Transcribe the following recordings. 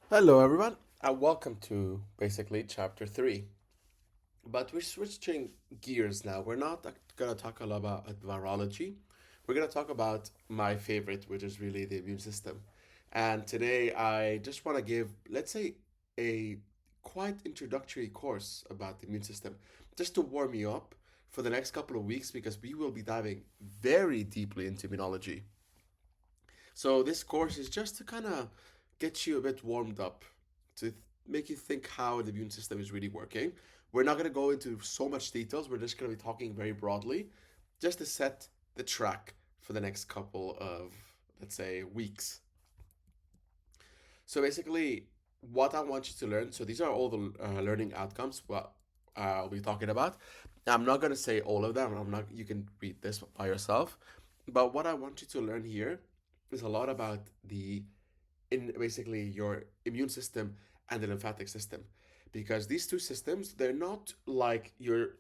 Hello, everyone, and welcome to basically chapter 3. But we're switching gears now. We're not going to talk a lot about virology. We're going to talk about my favorite, which is really the immune system. And today, I just want to give, let's say, a quite introductory course about the immune system, just to warm you up for the next couple of weeks, because we will be diving very deeply into immunology. So this course is just to kind of get you a bit warmed up, to make you think how the immune system is really working. We're not going to go into so much details. We're just going to be talking very broadly, just to set the track for the next couple of, let's say, weeks. So basically, what I want you to learn. So these are all the learning outcomes. What I'll be talking about. I'm not going to say all of them. I'm not. You can read this by yourself. But what I want you to learn here is a lot about the in basically your immune system and the lymphatic system, because these two systems, they're not like your,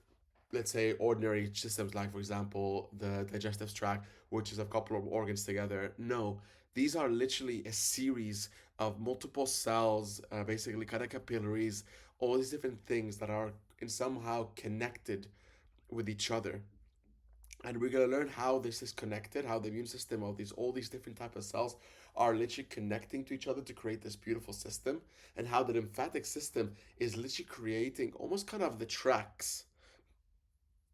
let's say, ordinary systems, like for example the digestive tract, which is a couple of organs together. No, these are literally a series of multiple cells, basically kind of capillaries, all these different things that are in somehow connected with each other. And we're gonna learn how this is connected, how the immune system of these all these different type of cells are literally connecting to each other to create this beautiful system, and how the lymphatic system is literally creating almost kind of the tracks.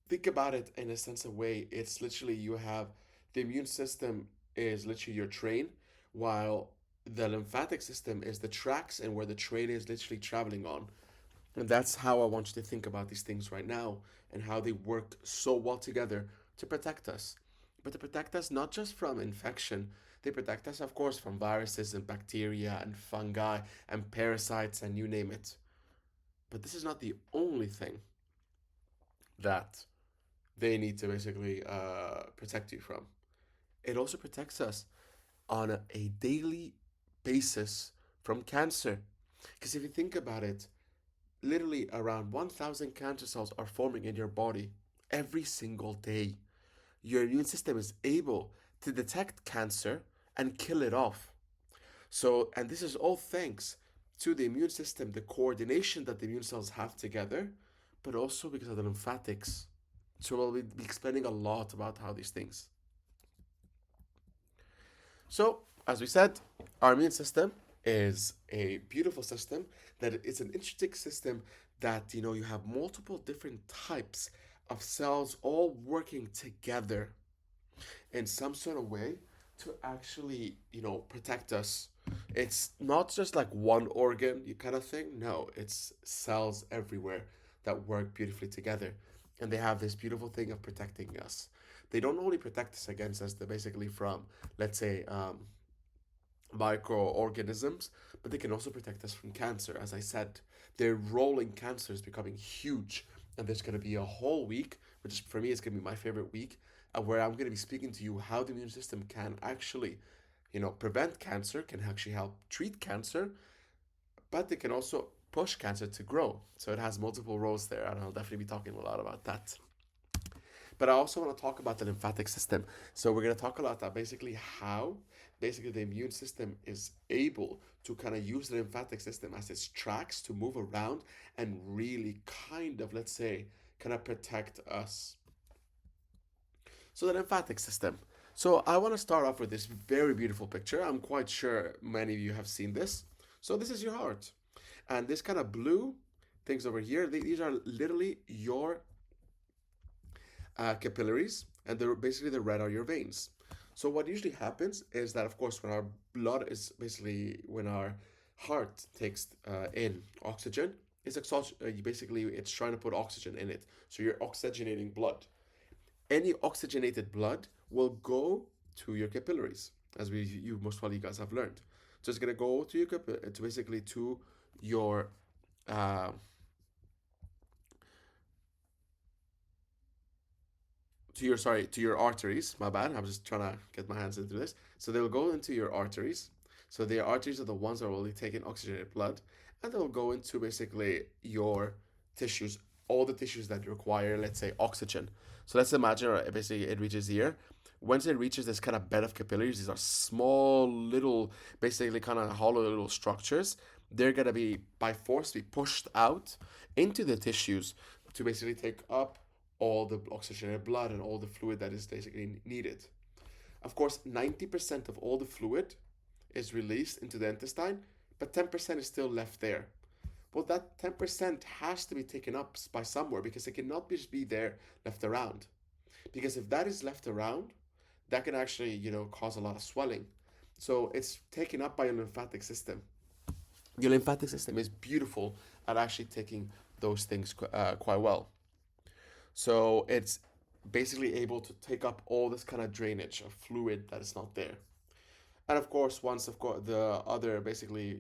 Think about it in a sense of way. It's literally you have the immune system is literally your train, while the lymphatic system is the tracks and where the train is literally traveling on. And that's how I want you to think about these things right now, and how they work so well together to protect us. But to protect us not just from infection, they protect us, of course, from viruses and bacteria and fungi and parasites and you name it. But this is not the only thing that they need to basically protect you from. It also protects us on a daily basis from cancer. Because if you think about it, literally around 1,000 cancer cells are forming in your body every single day. Your immune system is able to detect cancer and kill it off. So, and this is all thanks to the immune system, the coordination that the immune cells have together, but also because of the lymphatics. So, we'll be explaining a lot about how these things. So, as we said, our immune system is a beautiful system, that it's an interesting system, that you have multiple different types of cells all working together in some sort of way to actually, protect us. It's not just like one organ, you kind of thing. No, it's cells everywhere that work beautifully together. And they have this beautiful thing of protecting us. They don't only protect us against us, they're basically from, let's say, microorganisms, but they can also protect us from cancer. As I said, their role in cancer is becoming huge. And there's going to be a whole week, which is, for me, is going to be my favorite week, where I'm going to be speaking to you how the immune system can actually, prevent cancer, can actually help treat cancer, but they can also push cancer to grow. So it has multiple roles there, and I'll definitely be talking a lot about that. But I also want to talk about the lymphatic system. So we're going to talk a lot about basically how basically the immune system is able to kind of use the lymphatic system as its tracks to move around and really kind of, let's say, kind of protect us. So the lymphatic system. So I want to start off with this very beautiful picture. I'm quite sure many of you have seen this. So this is your heart. And this kind of blue things over here, these are literally your capillaries, and they're basically the red are your veins. So what usually happens is that, of course, when our blood is basically when our heart takes in oxygen, basically it's trying to put oxygen in it. So you're oxygenating blood. Any oxygenated blood will go to your capillaries, as you most probably guys have learned. So it's gonna go to to basically to your uh, to your arteries. My bad. I'm just trying to get my hands into this. So they'll go into your arteries. So the arteries are the ones that will be taking oxygenated blood, and they'll go into basically your tissues all the tissues that require, let's say, oxygen. So let's imagine basically it reaches here. Once it reaches this kind of bed of capillaries, these are small little, basically kind of hollow little structures. They're gonna be by force be pushed out into the tissues to basically take up all the oxygenated blood and all the fluid that is basically needed. Of course, 90% of all the fluid is released into the intestine, but 10% is still left there. Well, that 10% has to be taken up by somewhere because it cannot just be there left around. Because if that is left around, that can actually, cause a lot of swelling. So it's taken up by your lymphatic system. Your lymphatic system is beautiful at actually taking those things quite well. So it's basically able to take up all this kind of drainage of fluid that is not there. And of course, once of course the other basically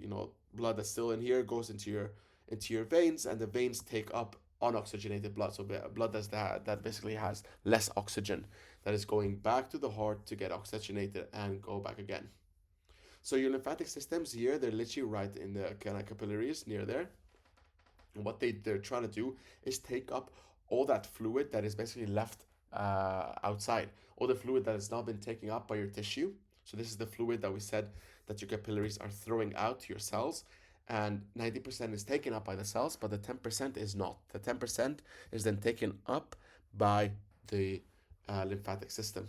blood that's still in here goes into your veins, and the veins take up unoxygenated blood, so blood that basically has less oxygen, that is going back to the heart to get oxygenated and go back again. So your lymphatic systems here, they're literally right in the kind of capillaries near there. And what they're trying to do is take up all that fluid that is basically left outside, all the fluid that has not been taken up by your tissue. So this is the fluid that we said that your capillaries are throwing out to your cells, and 90% is taken up by the cells, but the 10% is not. The 10% is then taken up by the lymphatic system.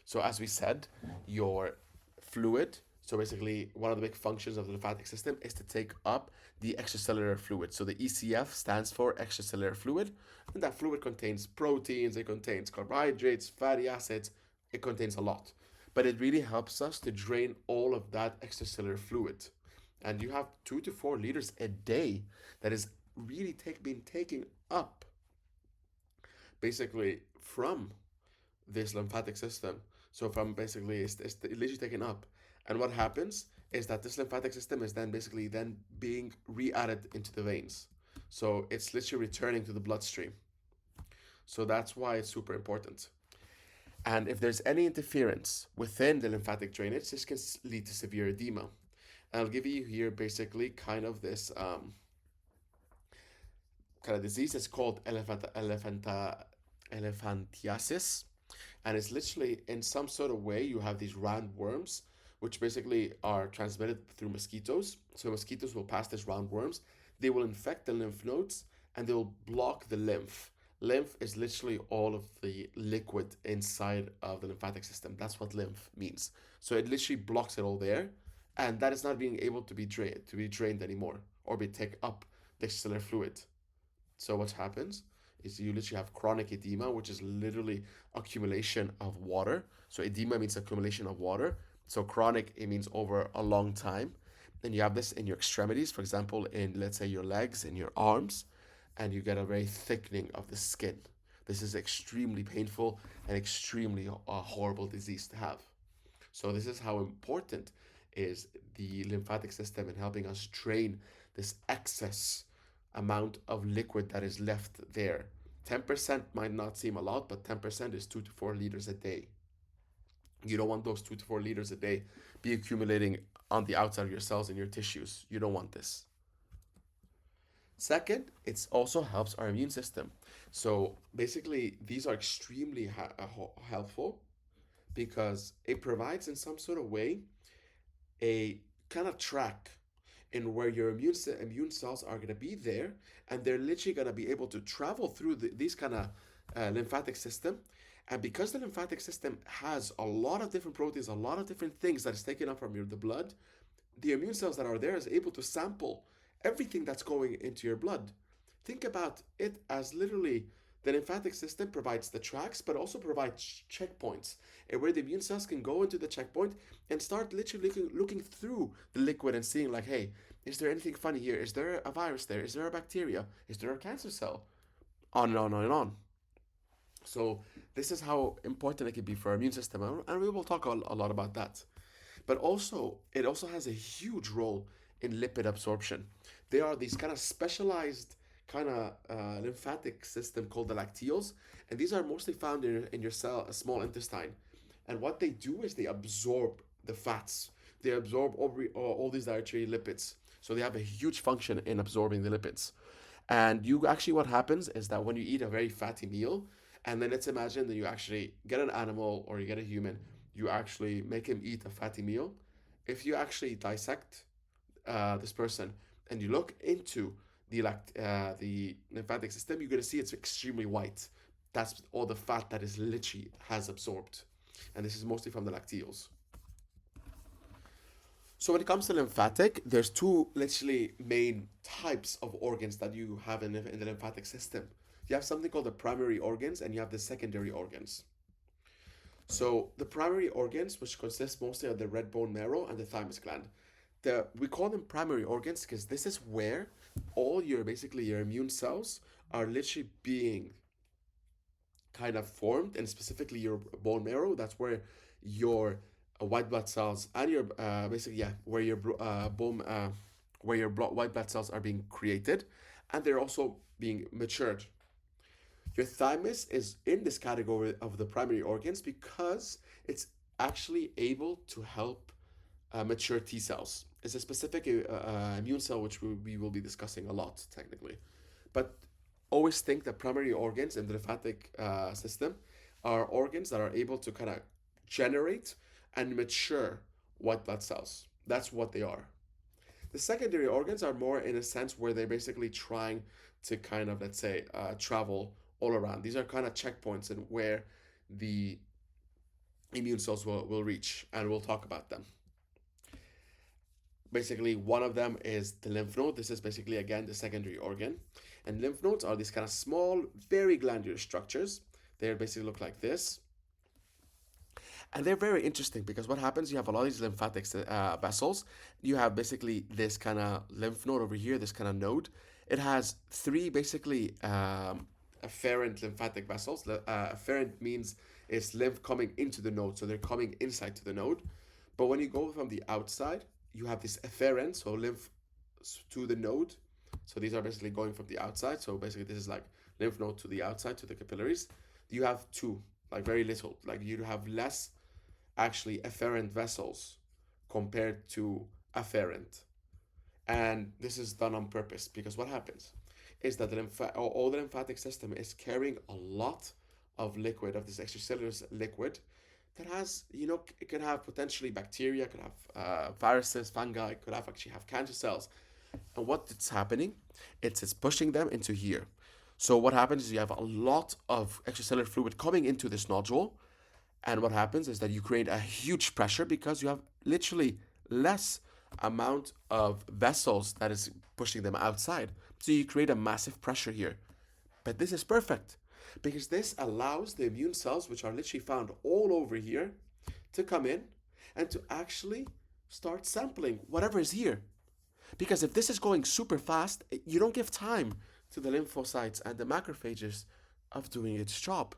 So as we said, your fluid, so basically one of the big functions of the lymphatic system is to take up the extracellular fluid. So the ECF stands for extracellular fluid, and that fluid contains proteins, it contains carbohydrates, fatty acids, it contains a lot. But it really helps us to drain all of that extracellular fluid. And you have 2 to 4 liters a day that is really being taken up basically from this lymphatic system. So from basically it's literally taken up. And what happens is that this lymphatic system is then basically then being re-added into the veins. So it's literally returning to the bloodstream. So that's why it's super important. And if there's any interference within the lymphatic drainage, this can lead to severe edema. And I'll give you here basically kind of this kind of disease. It's called elephantiasis. And it's literally in some sort of way you have these round worms, which basically are transmitted through mosquitoes. So mosquitoes will pass these round worms. They will infect the lymph nodes and they will block the lymph. Lymph is literally all of the liquid inside of the lymphatic system. That's what lymph means. So it literally blocks it all there, and that is not being able to be drained anymore or be take up the extracellular fluid. So what happens is you literally have chronic edema, which is literally accumulation of water. So edema means accumulation of water. So chronic, it means over a long time. And you have this in your extremities, for example, in let's say your legs and your arms, and you get a very thickening of the skin. This is extremely painful and extremely horrible disease to have. So this is how important is the lymphatic system in helping us drain this excess amount of liquid that is left there. 10% might not seem a lot, but 10% is 2 to 4 liters a day. You don't want those 2 to 4 liters a day be accumulating on the outside of your cells and your tissues. You don't want this. Second, it also helps our immune system. So basically, these are extremely helpful because it provides in some sort of way a kind of track in where your immune cells are going to be there, and they're literally going to be able to travel through these kind of lymphatic system. And because the lymphatic system has a lot of different proteins, a lot of different things that is taken up from the blood, the immune cells that are there is able to sample everything that's going into your blood. Think about it as literally the lymphatic system provides the tracks, but also provides checkpoints, and where the immune cells can go into the checkpoint and start literally looking through the liquid and seeing like, hey, is there anything funny here? Is there a virus there? Is there a bacteria? Is there a cancer cell? On and on and on. So this is how important it can be for our immune system, and we will talk a lot about that. But also, it also has a huge role in lipid absorption. There are these kind of specialized kind of lymphatic system called the lacteals, and these are mostly found in your small intestine. And what they do is they absorb the fats. They absorb all these dietary lipids. So they have a huge function in absorbing the lipids. And you actually, what happens is that when you eat a very fatty meal, and then let's imagine that you actually get an animal or you get a human, you actually make him eat a fatty meal. If you actually dissect this person and you look into the lymphatic system, you're gonna see it's extremely white. That's all the fat that is literally has absorbed, and this is mostly from the lacteals. So when it comes to lymphatic, there's two literally main types of organs that you have in the lymphatic system. You have something called the primary organs and you have the secondary organs. So the primary organs, which consist mostly of the red bone marrow and the thymus gland, we call them primary organs because this is where all your basically your immune cells are literally being kind of formed, and specifically your bone marrow. That's where your white blood cells and your basically yeah, where your bone where your white blood cells are being created, and they're also being matured. Your thymus is in this category of the primary organs because it's actually able to help mature T cells. It's a specific immune cell which we will be discussing a lot technically. But always think that primary organs in the lymphatic system are organs that are able to kind of generate and mature white blood cells. That's what they are. The secondary organs are more in a sense where they're basically trying to kind of, let's say, travel all around. These are kind of checkpoints and where the immune cells will reach, and we'll talk about them. Basically, one of them is the lymph node. This is basically, again, the secondary organ. And lymph nodes are these kind of small, very glandular structures. They basically look like this. And they're very interesting because what happens, you have a lot of these lymphatic vessels. You have basically this kind of lymph node over here, this kind of node. It has three basically afferent lymphatic vessels. Afferent means it's lymph coming into the node, so they're coming inside to the node. But when you go from the outside, you have this afferent, so lymph to the node. So these are basically going from the outside. So basically this is like lymph node to the outside, to the capillaries. You have two, like very little. Like you have less actually afferent vessels compared to afferent. And this is done on purpose because what happens is that all the lymphatic system is carrying a lot of liquid, of this extracellular liquid that has, it could have potentially bacteria, could have viruses, fungi, could have actually have cancer cells. And what it's happening, it's pushing them into here. So what happens is you have a lot of extracellular fluid coming into this nodule, and what happens is that you create a huge pressure because you have literally less amount of vessels that is pushing them outside. So you create a massive pressure here. But this is perfect because this allows the immune cells, which are literally found all over here, to come in and to actually start sampling whatever is here. Because if this is going super fast, you don't give time to the lymphocytes and the macrophages of doing its job.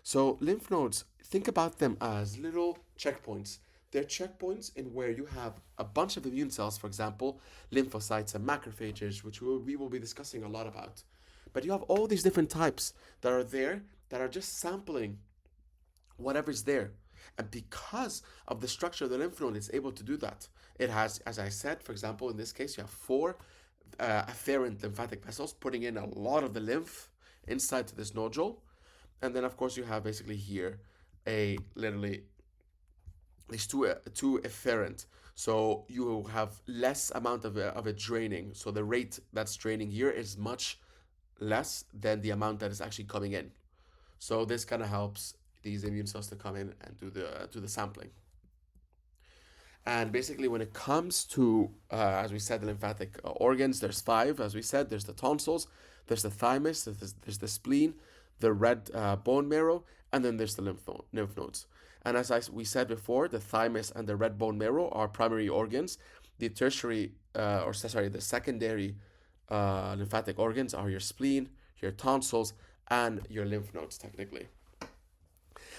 So lymph nodes, think about them as little checkpoints. They're checkpoints in where you have a bunch of immune cells, for example, lymphocytes and macrophages, which we will be discussing a lot about. But you have all these different types that are there that are just sampling whatever's there. And because of the structure of the lymph node, it's able to do that. It has, as I said, for example, in this case, you have four afferent lymphatic vessels putting in a lot of the lymph inside to this nodule. And then, of course, you have basically here these two efferent. So you have less amount of it draining. So the rate that's draining here is much less than the amount that is actually coming in. So this kind of helps these immune cells to come in and do the sampling. And basically, when it comes to, as we said, the lymphatic organs, there's five. As we said, there's the tonsils, there's the thymus, there's the spleen, the red bone marrow, and then there's the lymph nodes. And as we said before, the thymus and the red bone marrow are primary organs. The the secondary lymphatic organs are your spleen, your tonsils, and your lymph nodes, technically.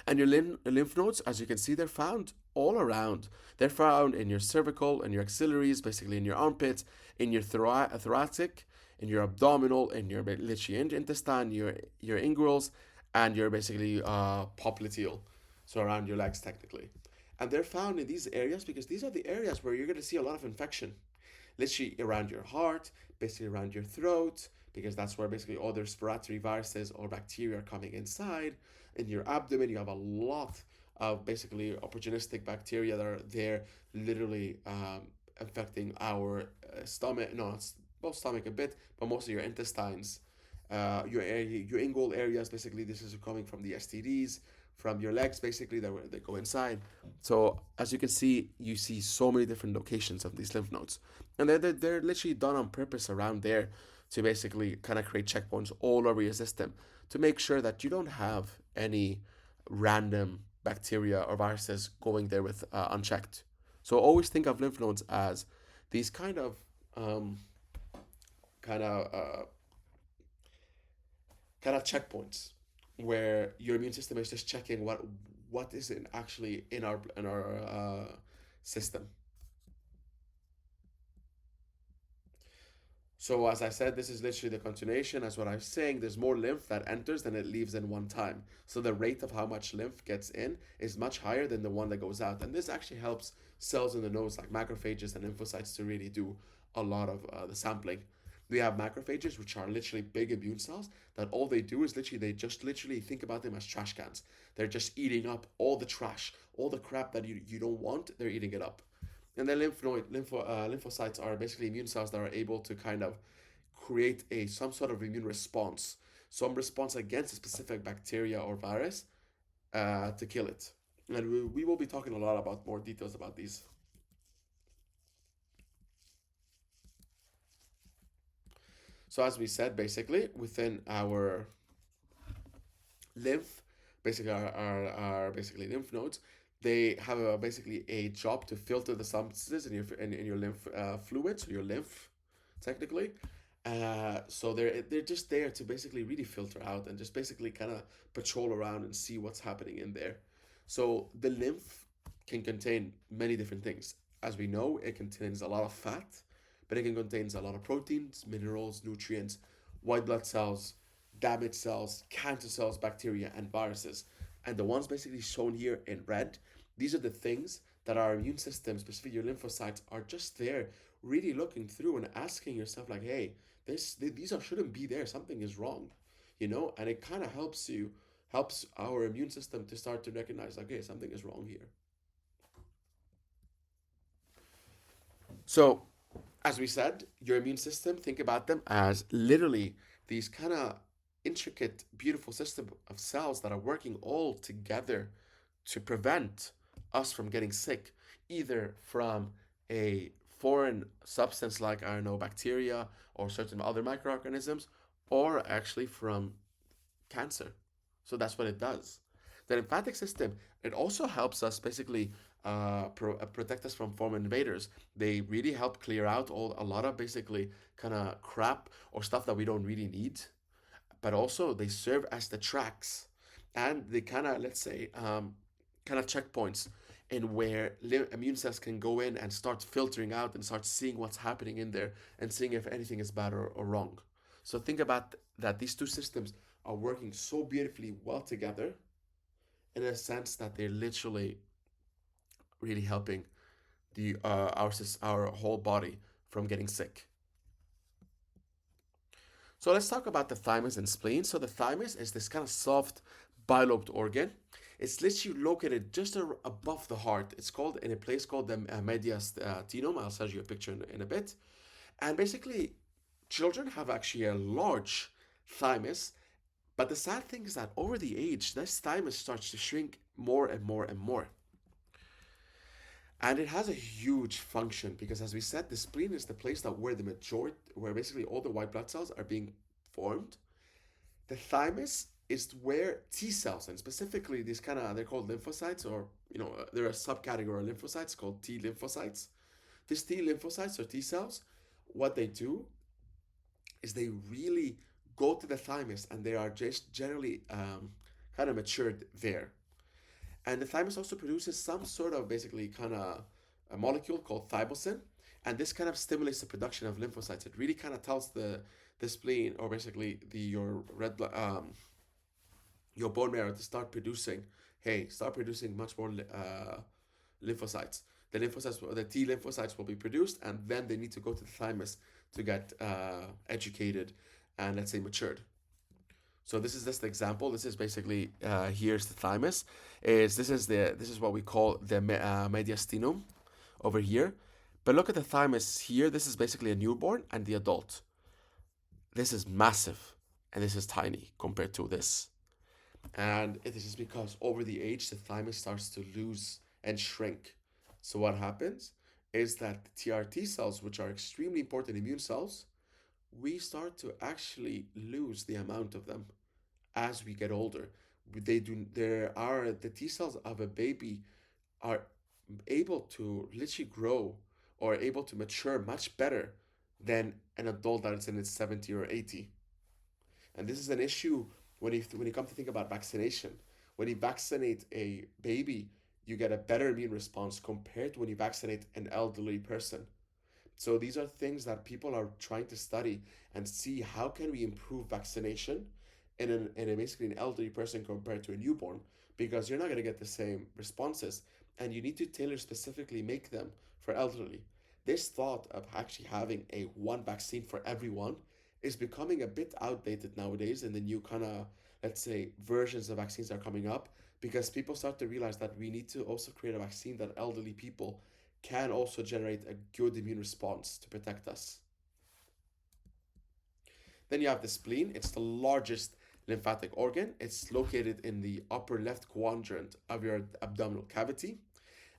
And your lymph nodes, as you can see, they're found all around. They're found in your cervical, in your axillaries, basically in your armpits, in your thoracic, in your abdominal, in your literally intestine, your inguinals, and your basically popliteal, so around your legs technically. And they're found in these areas because these are the areas where you're going to see a lot of infection, literally around your heart, basically around your throat, because that's where basically all the respiratory viruses or bacteria are coming inside. In your abdomen, you have a lot of basically opportunistic bacteria that are there, literally affecting our stomach. No, it's both stomach a bit, but mostly your intestines, your area, your inguinal areas. Basically, this is coming from the STDs, from your legs, basically that they go inside. So as you can see, you see so many different locations of these lymph nodes, and they're literally done on purpose around there to basically kind of create checkpoints all over your system to make sure that you don't have any random bacteria or viruses going there with unchecked. So always think of lymph nodes as these um, kind of uh, kind of checkpoints where your immune system is just checking what is in actually in our system. So as I said, this is literally the continuation. As what I'm saying, there's more lymph that enters than it leaves in one time. So the rate of how much lymph gets in is much higher than the one that goes out. And this actually helps cells in the nose like macrophages and lymphocytes to really do a lot of the sampling. We have macrophages, which are literally big immune cells that all they do is literally, they just literally think about them as trash cans. They're just eating up all the trash, all the crap that you don't want, they're eating it up. And then lymphocytes are basically immune cells that are able to kind of create a some sort of immune response, some response against a specific bacteria or virus to kill it. And we will be talking a lot about more details about these. So as we said, basically within our lymph, basically our basically lymph nodes, they have basically a job to filter the substances in your lymph fluids, your lymph, technically. So they're just there to basically really filter out and just basically kind of patrol around and see what's happening in there. So the lymph can contain many different things. As we know, it contains a lot of fat, but it can contains a lot of proteins, minerals, nutrients, white blood cells, damaged cells, cancer cells, bacteria, and viruses. And the ones basically shown here in red, these are the things that our immune system, specifically your lymphocytes, are just there, really looking through and asking yourself, like, hey, these are shouldn't be there. Something is wrong, And it kind of helps our immune system to start to recognize, like, hey, something is wrong here. So, as we said, your immune system, think about them as literally these kind of intricate, beautiful system of cells that are working all together to prevent us from getting sick, either from a foreign substance like, I don't know, bacteria or certain other microorganisms, or actually from cancer. So that's what it does. The lymphatic system, it also helps us basically protect us from foreign invaders. They really help clear out a lot of basically kind of crap or stuff that we don't really need, but also they serve as the tracks and they kind of, let's say, kind of checkpoints in where immune cells can go in and start filtering out and start seeing what's happening in there and seeing if anything is bad or wrong. So think about that these two systems are working so beautifully well together in a sense that they're literally really helping our whole body from getting sick. So let's talk about the thymus and spleen. So the thymus is this kind of soft bilobed organ. It's literally located just above the heart. It's called in a place called the mediastinum. I'll send you a picture in a bit. And basically, children have actually a large thymus, but the sad thing is that over the age, this thymus starts to shrink more and more and more. And it has a huge function because, as we said, the spleen is the place that where basically all the white blood cells are being formed. The thymus is where T cells, and specifically these they're called lymphocytes, or they're a subcategory of lymphocytes called T lymphocytes. These T lymphocytes or T cells, what they do is they really go to the thymus and they are just generally kind of matured there. And the thymus also produces some sort of basically kind of a molecule called thymosin, and this kind of stimulates the production of lymphocytes. It really kind of tells the spleen, or basically your red blood your bone marrow to start producing much more lymphocytes. The T lymphocytes will be produced, and then they need to go to the thymus to get educated and let's say matured. So this is just the example. This is basically here's the thymus. Is this is what we call the mediastinum over here. But look at the thymus here. This is basically a newborn and the adult. This is massive, and this is tiny compared to this. And it is just because over the age the thymus starts to lose and shrink. So what happens is that the TRT cells, which are extremely important immune cells, we start to actually lose the amount of them as we get older. They do there are the T cells of a baby are able to literally grow or able to mature much better than an adult that is in its 70 or 80. And this is an issue when you come to think about vaccination. When you vaccinate a baby, you get a better immune response compared to when you vaccinate an elderly person. So these are things that people are trying to study and see how can we improve vaccination in basically an elderly person compared to a newborn, because you're not going to get the same responses, and you need to tailor specifically make them for elderly. This thought of actually having a one vaccine for everyone is becoming a bit outdated nowadays in the new kind of, let's say, versions of vaccines that are coming up, because people start to realize that we need to also create a vaccine that elderly people can also generate a good immune response to protect us. Then you have the spleen. It's the largest lymphatic organ. It's located in the upper left quadrant of your abdominal cavity.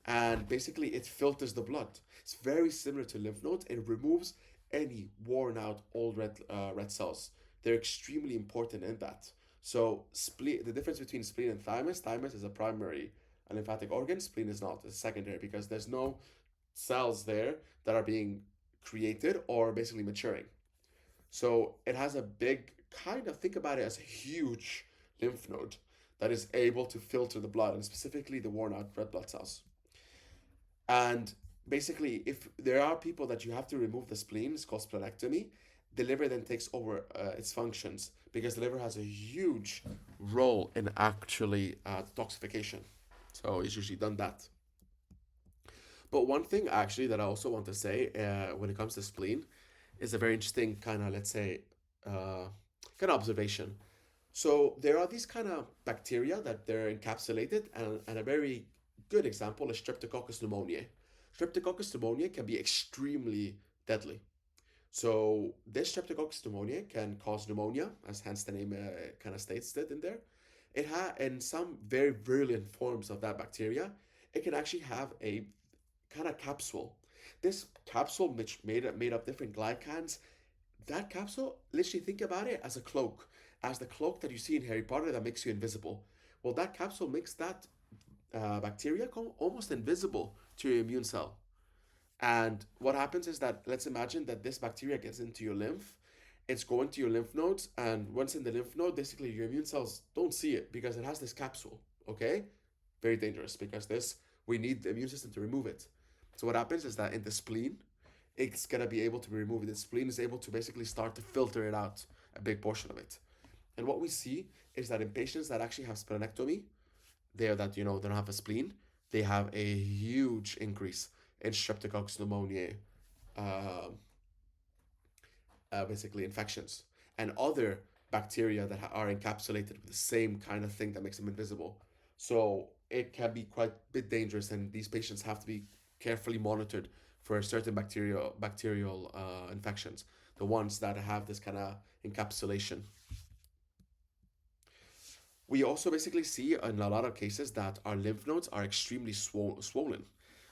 And basically, it filters the blood. It's very similar to lymph nodes. It removes any worn out old red cells. They're extremely important in that. So, spleen, the difference between spleen and thymus is a primary lymphatic organ, spleen is not, it's secondary because there's no cells there that are being created or basically maturing. So it has a big kind of think about it as a huge lymph node that is able to filter the blood and specifically the worn out red blood cells. And basically, if there are people that you have to remove the spleen, it's called splenectomy. The liver then takes over its functions because the liver has a huge role in actually detoxification. So it's usually done that. But one thing actually that I also want to say when it comes to spleen is a very interesting kind of, let's say, kind of observation. So there are these kind of bacteria that they're encapsulated, and a very good example is Streptococcus pneumoniae. Streptococcus pneumoniae can be extremely deadly. So this Streptococcus pneumoniae can cause pneumonia, as hence the name kind of states it in there. In some very virulent forms of that bacteria, it can actually have a kind of capsule. This capsule, which made up different glycans, that capsule, literally think about it as a cloak, as the cloak that you see in Harry Potter that makes you invisible. Well, that capsule makes that bacteria almost invisible to your immune cell. And what happens is that let's imagine that this bacteria gets into your lymph. It's going to your lymph nodes, and once in the lymph node, basically your immune cells don't see it because it has this capsule. Okay, very dangerous because this we need the immune system to remove it. So what happens is that in the spleen, it's gonna be able to be removed. The spleen is able to basically start to filter it out, a big portion of it. And what we see is that in patients that actually have splenectomy, they don't have a spleen, they have a huge increase in Streptococcus pneumoniae, uh, basically infections, and other bacteria that are encapsulated with the same kind of thing that makes them invisible. So it can be quite a bit dangerous, and these patients have to be carefully monitored for certain bacterial infections, the ones that have this kind of encapsulation. We also basically see in a lot of cases that our lymph nodes are extremely swollen.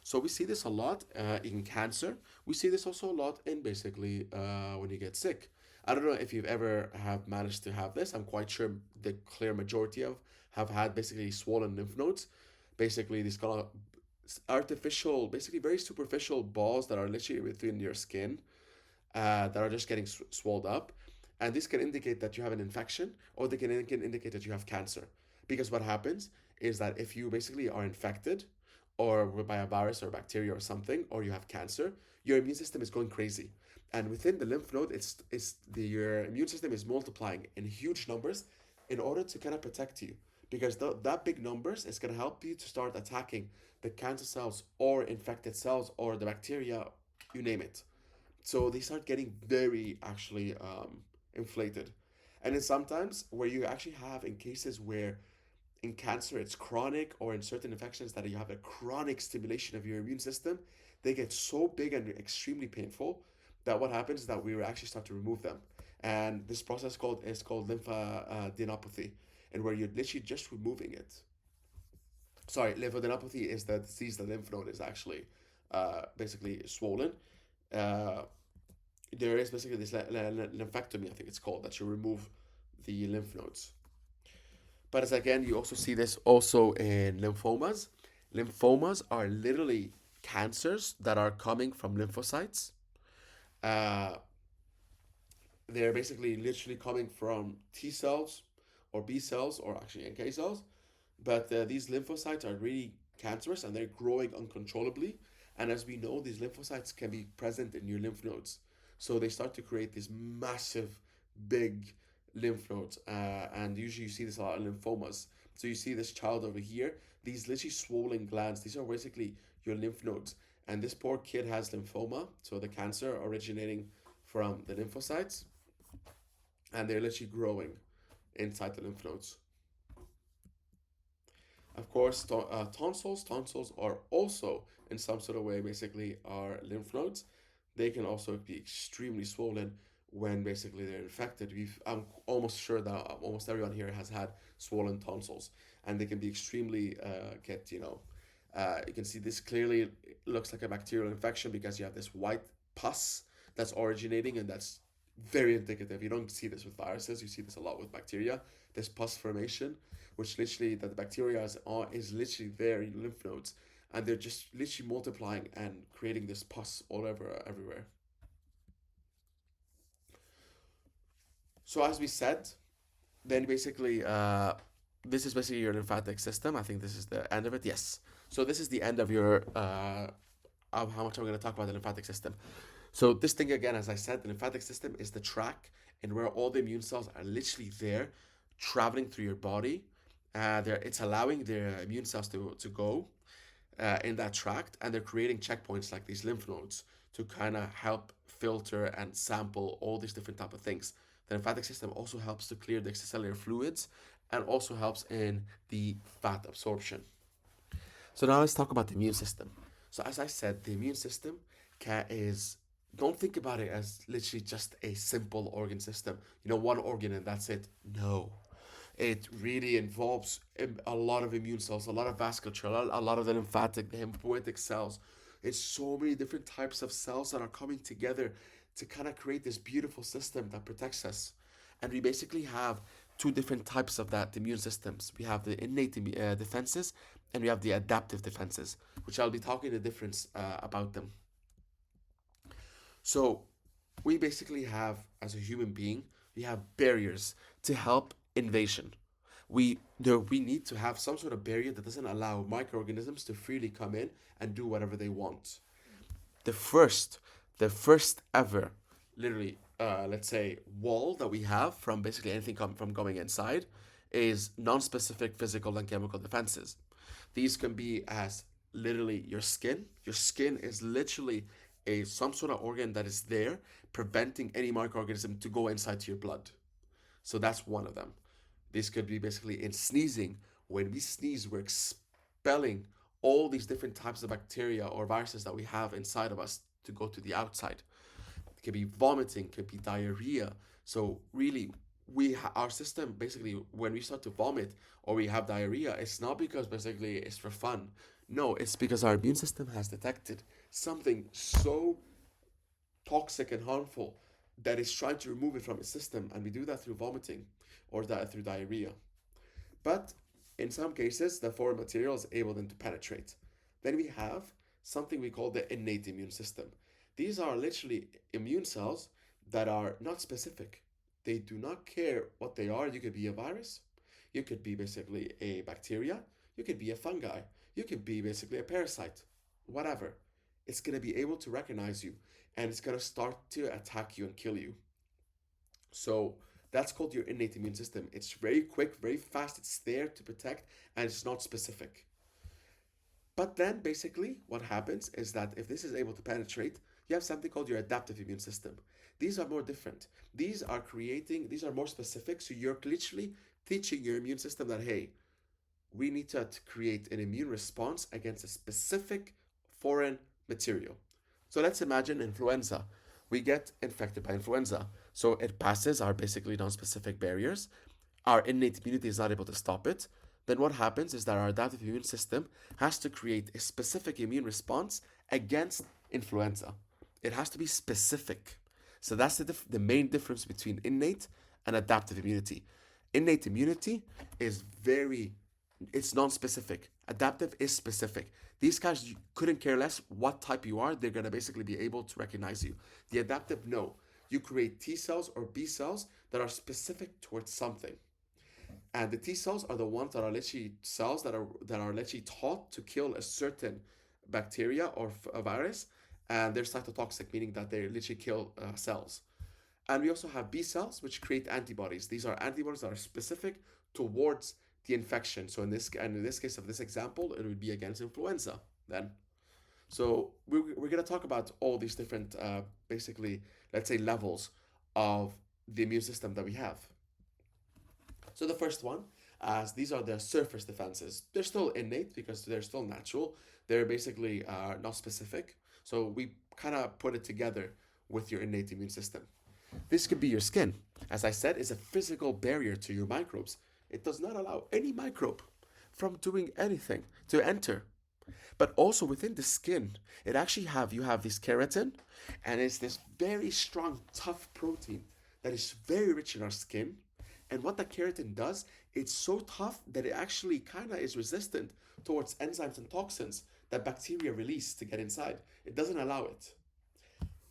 So we see this a lot in cancer. We see this also a lot in basically when you get sick. I don't know if you've ever have managed to have this. I'm quite sure the clear majority of have had basically swollen lymph nodes. Basically, these kind of artificial, basically very superficial balls that are literally within your skin that are just getting swelled up. And this can indicate that you have an infection, or they can indicate that you have cancer. Because what happens is that if you basically are infected or by a virus or bacteria or something, or you have cancer, your immune system is going crazy. And within the lymph node, your immune system is multiplying in huge numbers in order to kind of protect you. Because that big numbers is going to help you to start attacking the cancer cells or infected cells or the bacteria, you name it. So they start getting very actually inflated. And then sometimes where you actually have in cases where in cancer it's chronic, or in certain infections that you have a chronic stimulation of your immune system, they get so big and extremely painful that what happens is that we will actually start to remove them. And this process called lymphadenopathy, and where you're literally just removing it. Sorry, lymphadenopathy is the disease the lymph node is actually basically swollen. Uh, there is basically this lymphaectomy, I think it's called, that you remove the lymph nodes. But as again, you also see this also in lymphomas. Lymphomas are literally cancers that are coming from lymphocytes. Uh, they're basically literally coming from T cells or B cells or actually NK cells. But these lymphocytes are really cancerous and they're growing uncontrollably. And as we know, these lymphocytes can be present in your lymph nodes. So they start to create these massive, big lymph nodes. And usually you see this a lot in lymphomas. So you see this child over here, these literally swollen glands, these are basically your lymph nodes. And this poor kid has lymphoma, so the cancer originating from the lymphocytes, and they're literally growing inside the lymph nodes. Of course, tonsils are also in some sort of way basically are lymph nodes. They can also be extremely swollen when basically they're infected. I'm almost sure that almost everyone here has had swollen tonsils, and they can be extremely get you can see this clearly looks like a bacterial infection because you have this white pus that's originating, and that's very indicative. You don't see this with viruses, you see this a lot with bacteria. This pus formation, which literally that the bacteria is literally there in lymph nodes, and they're just literally multiplying and creating this pus all over everywhere. So as we said, then basically this is basically your lymphatic system. I think this is the end of it. Yes. So this is the end of your of how much I'm going to talk about the lymphatic system. So this thing again, as I said, the lymphatic system is the track and where all the immune cells are literally there, traveling through your body. It's allowing their immune cells to go in that tract, and they're creating checkpoints like these lymph nodes to kind of help filter and sample all these different type of things. The lymphatic system also helps to clear the extracellular fluids and also helps in the fat absorption. So now let's talk about the immune system. So as I said, the immune system is, don't think about it as literally just a simple organ system. One organ and that's it. No. It really involves a lot of immune cells, a lot of vasculature, a lot of the lymphatic, the hematopoietic cells. It's so many different types of cells that are coming together to kind of create this beautiful system that protects us. And we basically have two different types of that immune systems. We have the innate defenses, and we have the adaptive defenses, which I'll be talking the difference about them. So we basically have, as a human being, we have barriers to help invasion. We need to have some sort of barrier that doesn't allow microorganisms to freely come in and do whatever they want. The first, the first ever, literally, let's say, wall that we have from basically anything from going inside is non-specific physical and chemical defenses. These can be as literally your skin. Your skin is literally a some sort of organ that is there preventing any microorganism to go inside to your blood. So that's one of them. This could be basically in sneezing. When we sneeze, we're expelling all these different types of bacteria or viruses that we have inside of us to go to the outside. It could be vomiting, it could be diarrhea. So really, our system basically, when we start to vomit or we have diarrhea, it's not because basically it's for fun. No, it's because our immune system has detected something so toxic and harmful that is trying to remove it from its system, and we do that through vomiting or through diarrhea. But in some cases, the foreign material is able then to penetrate. Then we have something we call the innate immune system. These are literally immune cells that are not specific. They do not care what they are. You could be a virus, you could be basically a bacteria, you could be a fungi, you could be basically a parasite, whatever. It's going to be able to recognize you, and it's going to start to attack you and kill you. So that's called your innate immune system. It's very quick, very fast, it's there to protect, and it's not specific. But then basically what happens is that if this is able to penetrate, You have something called your adaptive immune system. These are more different. These are more specific. So you're literally teaching your immune system that, hey, we need to create an immune response against a specific foreign material. So let's imagine influenza. We get infected by influenza. So it passes our basically non-specific barriers. Our innate immunity is not able to stop it. Then what happens is that our adaptive immune system has to create a specific immune response against influenza. It has to be specific. So that's the main difference between innate and adaptive immunity. Innate immunity is very, it's non-specific. Adaptive is specific. These guys couldn't care less what type you are. They're going to basically be able to recognize you. The adaptive, no. You create T cells or B cells that are specific towards something. And the T cells are the ones that are literally cells that are literally taught to kill a certain bacteria or a virus, and they're cytotoxic, meaning that they literally kill cells. And we also have B cells, which create antibodies. These are antibodies that are specific towards the infection. So in this case of this example, it would be against influenza. Then, so we're gonna talk about all these different, basically, let's say levels of the immune system that we have. So the first one, as these are the surface defenses, they're still innate because they're still natural. They're basically not specific. So we kind of put it together with your innate immune system. This could be your skin. As I said, is a physical barrier to your microbes. It does not allow any microbe from doing anything to enter. But also within the skin, it actually have you have this keratin, and it's this very strong, tough protein that is very rich in our skin. And what the keratin does, it's so tough that it actually kind of is resistant towards enzymes and toxins that bacteria release to get inside. It doesn't allow it.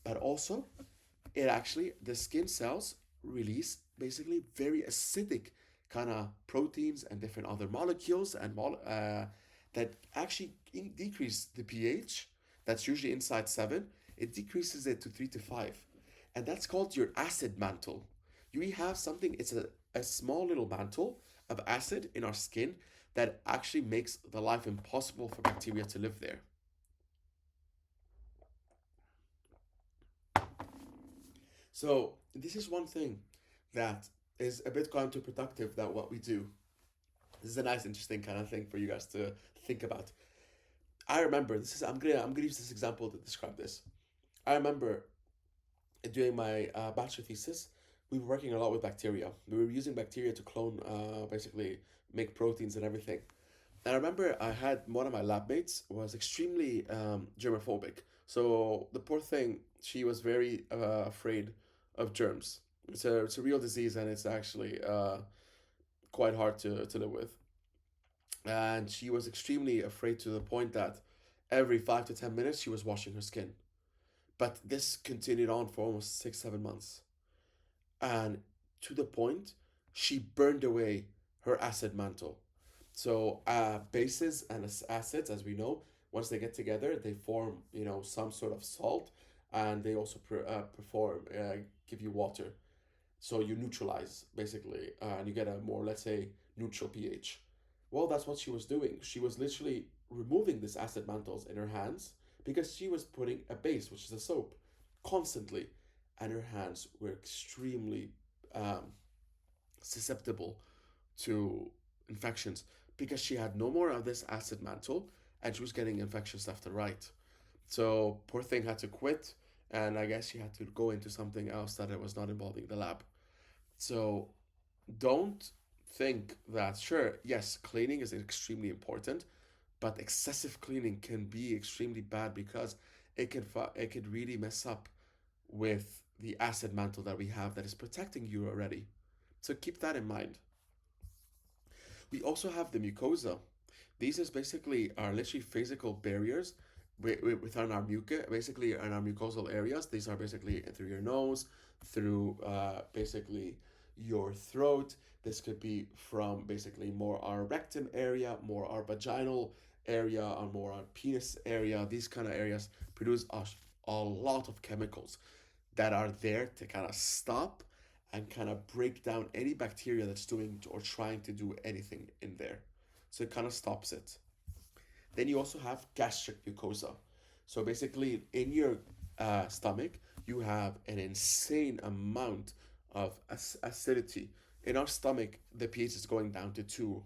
But also, the skin cells release basically very acidic kind of proteins and different other molecules that actually decrease the pH that's usually inside 7. It decreases it to 3 to 5. And that's called your acid mantle. We have something, it's a small little mantle of acid in our skin that actually makes the life impossible for bacteria to live there. So this is one thing that is a bit counterproductive that what we do. This is a nice, interesting kind of thing for you guys to think about. I remember this is I'm gonna use this example to describe this. I remember doing my bachelor thesis, we were working a lot with bacteria. We were using bacteria to clone, basically make proteins and everything. And I remember I had one of my lab mates was extremely germophobic. So the poor thing, she was very afraid of germs. It's a real disease, and it's actually quite hard to live with. And she was extremely afraid to the point that every 5 to 10 minutes she was washing her skin. But this continued on for almost 6, 7 months. And to the point, she burned away her acid mantle. So bases and acids, as we know, once they get together, they form, some sort of salt, and they also give you water. So you neutralize basically, and you get a more, let's say, neutral pH. Well, that's what she was doing. She was literally removing these acid mantles in her hands because she was putting a base, which is a soap, constantly, and her hands were extremely um, susceptible to infections because she had no more of this acid mantle and she was getting infections left and right. So poor thing had to quit, and I guess she had to go into something else that it was not involving the lab. So don't think that, sure, yes, cleaning is extremely important, but excessive cleaning can be extremely bad because it could really mess up with the acid mantle that we have that is protecting you already. So keep that in mind. We also have the mucosa. These is basically are literally physical barriers within our mucus, basically in our mucosal areas. These are basically through your nose, through basically your throat. This could be from basically more our rectum area, more our vaginal area, or more our penis area. These kind of areas produce a lot of chemicals that are there to kind of stop and kind of break down any bacteria that's doing or trying to do anything in there. So it kind of stops it. Then you also have gastric mucosa. So basically, in your stomach, you have an insane amount of acidity. In our stomach, the pH is going down to 2,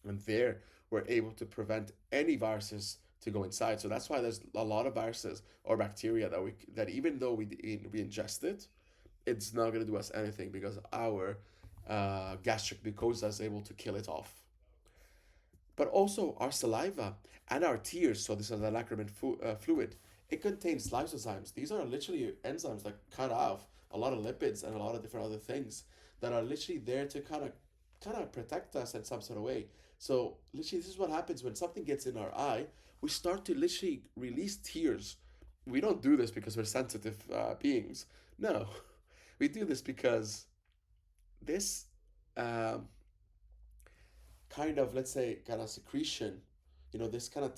and there we're able to prevent any viruses to go inside. So that's why there's a lot of viruses or bacteria that even though we ingest it, it's not going to do us anything because our gastric mucosa is able to kill it off. But also our saliva and our tears, so this is the lacrimal fluid, it contains lysozymes. These are literally enzymes that cut off a lot of lipids and a lot of different other things that are literally there to kind of protect us in some sort of way. So literally, this is what happens when something gets in our eye. We start to literally release tears. We don't do this because we're sensitive beings. No, we do this because this um, kind of, let's say, kind of secretion, this kind of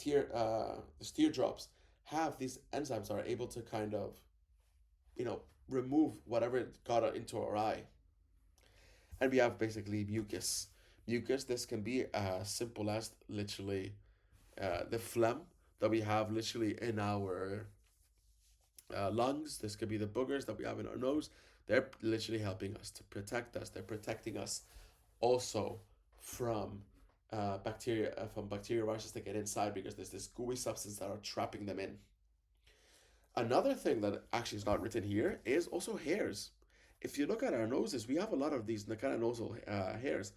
these teardrops have these enzymes that are able to kind of, you know, remove whatever got into our eye. And we have basically mucus. Mucus, this can be as simple as literally the phlegm that we have literally in our lungs. This could be the boogers that we have in our nose. They're literally helping us to protect us. They're protecting us also from from bacteria viruses that get inside because there's this gooey substance that are trapping them in. Another thing that actually is not written here is also hairs. If you look at our noses, we have a lot of these kind of nasal hairs.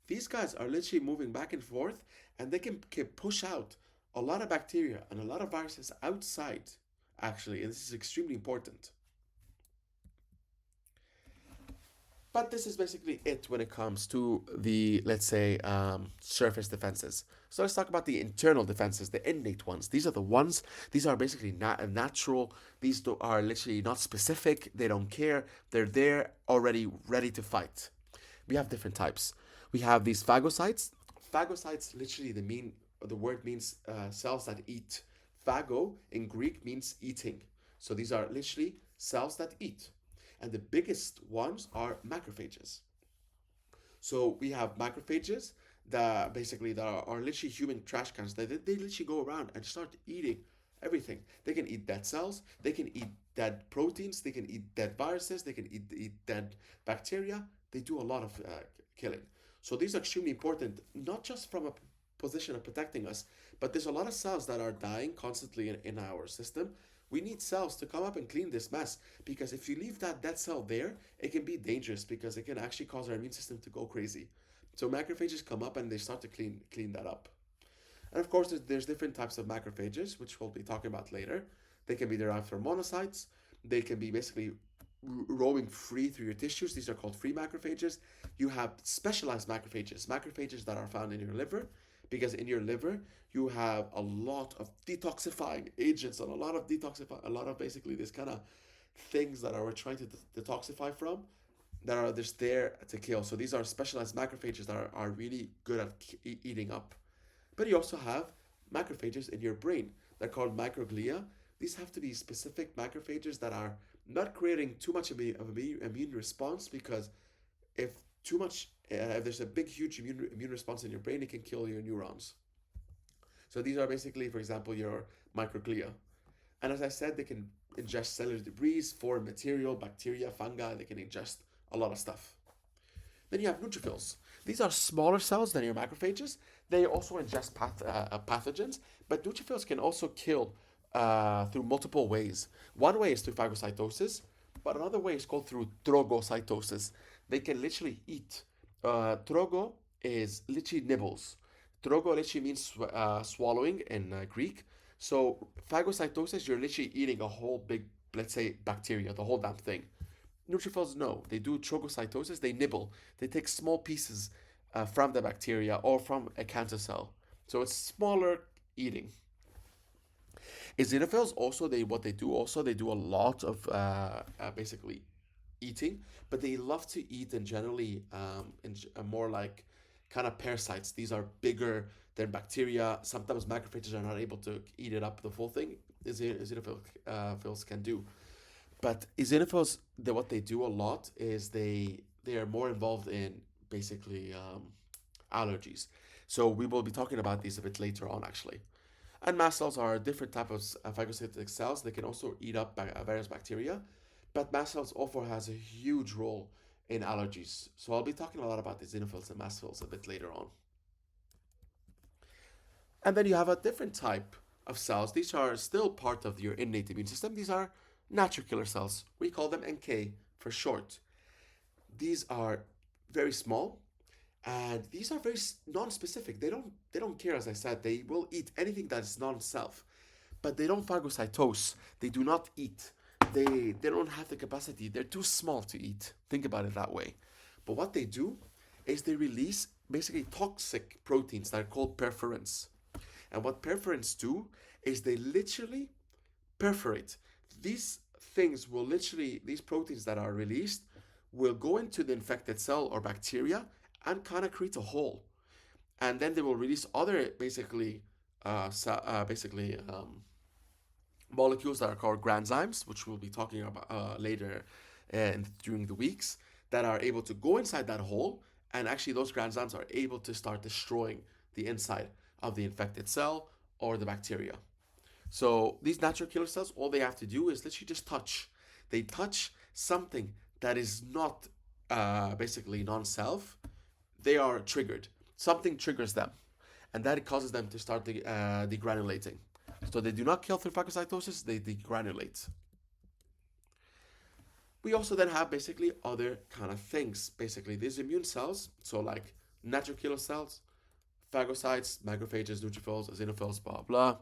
These guys are literally moving back and forth, and they can push out a lot of bacteria and a lot of viruses outside, actually, and this is extremely important. But this is basically it when it comes to the, let's say, surface defenses. So let's talk about the internal defenses, the innate ones. These are the ones, these are basically natural. These are literally not specific. They don't care. They're there already ready to fight. We have different types. We have these phagocytes. Phagocytes, literally, the word means cells that eat. Phago in Greek means eating. So these are literally cells that eat. And the biggest ones are macrophages. So we have macrophages that are literally human trash cans. They literally go around and start eating everything. They can eat dead cells. They can eat dead proteins. They can eat dead viruses. They can eat dead bacteria. They do a lot of killing. So these are extremely important, not just from a position of protecting us, but there's a lot of cells that are dying constantly in our system. We need cells to come up and clean this mess because if you leave that cell there, it can be dangerous because it can actually cause our immune system to go crazy. So macrophages come up and they start to clean that up. And of course, there's different types of macrophages, which we'll be talking about later. They can be derived from monocytes. They can be basically roaming free through your tissues. These are called free macrophages. You have specialized macrophages, macrophages that are found in your liver, because in your liver you have a lot of detoxifying agents and a lot of basically this kind of things that are we're trying to detoxify from that are just there to kill. So these are specialized macrophages that are really good at eating up. But you also have macrophages in your brain. They're called microglia. These have to be specific macrophages that are not creating too much of an immune response because if too much, if there's a big, huge immune response in your brain, it can kill your neurons. So these are basically, for example, your microglia. And as I said, they can ingest cellular debris, foreign material, bacteria, fungi. They can ingest a lot of stuff. Then you have neutrophils. These are smaller cells than your macrophages. They also ingest pathogens, but neutrophils can also kill through multiple ways. One way is through phagocytosis, but another way is called through trogocytosis. They can literally eat. Trogo is literally nibbles. Trogo literally means swallowing in Greek. So phagocytosis, you're literally eating a whole big, let's say, bacteria, the whole damn thing. Neutrophils, no. They do trogocytosis. They nibble. They take small pieces from the bacteria or from a cancer cell. So it's smaller eating. Eosinophils also they do a lot of basically eating, but they love to eat and generally more like kind of parasites. These are bigger than bacteria. Sometimes macrophages are not able to eat it up the full thing. Eosinophils can do. But eosinophils, what they do a lot is they are more involved in basically allergies. So we will be talking about these a bit later on, actually. And mast cells are a different type of phagocytic cells. They can also eat up various bacteria, but mast cells also has a huge role in allergies. So I'll be talking a lot about the xenophils and mast cells a bit later on. And then you have a different type of cells. These are still part of your innate immune system. These are natural killer cells. We call them NK for short. These are very small, and these are very non-specific. They don't care, as I said. They will eat anything that is non-self, but they don't phagocytose. They do not eat. They don't have the capacity. They're too small to eat. Think about it that way. But what they do is they release basically toxic proteins that are called perforins. And what perforins do is they literally perforate. These things will literally, these proteins that are released will go into the infected cell or bacteria and kind of create a hole. And then they will release other molecules that are called granzymes, which we'll be talking about later during the weeks, that are able to go inside that hole. And actually, those granzymes are able to start destroying the inside of the infected cell or the bacteria. So these natural killer cells, all they have to do is literally just touch. They touch something that is not basically non-self. They are triggered. Something triggers them, and that causes them to start degranulating. So they do not kill through phagocytosis, they degranulate. We also then have basically other kind of things. Basically, these immune cells, so like natural killer cells, phagocytes, macrophages, neutrophils, eosinophils, blah, blah.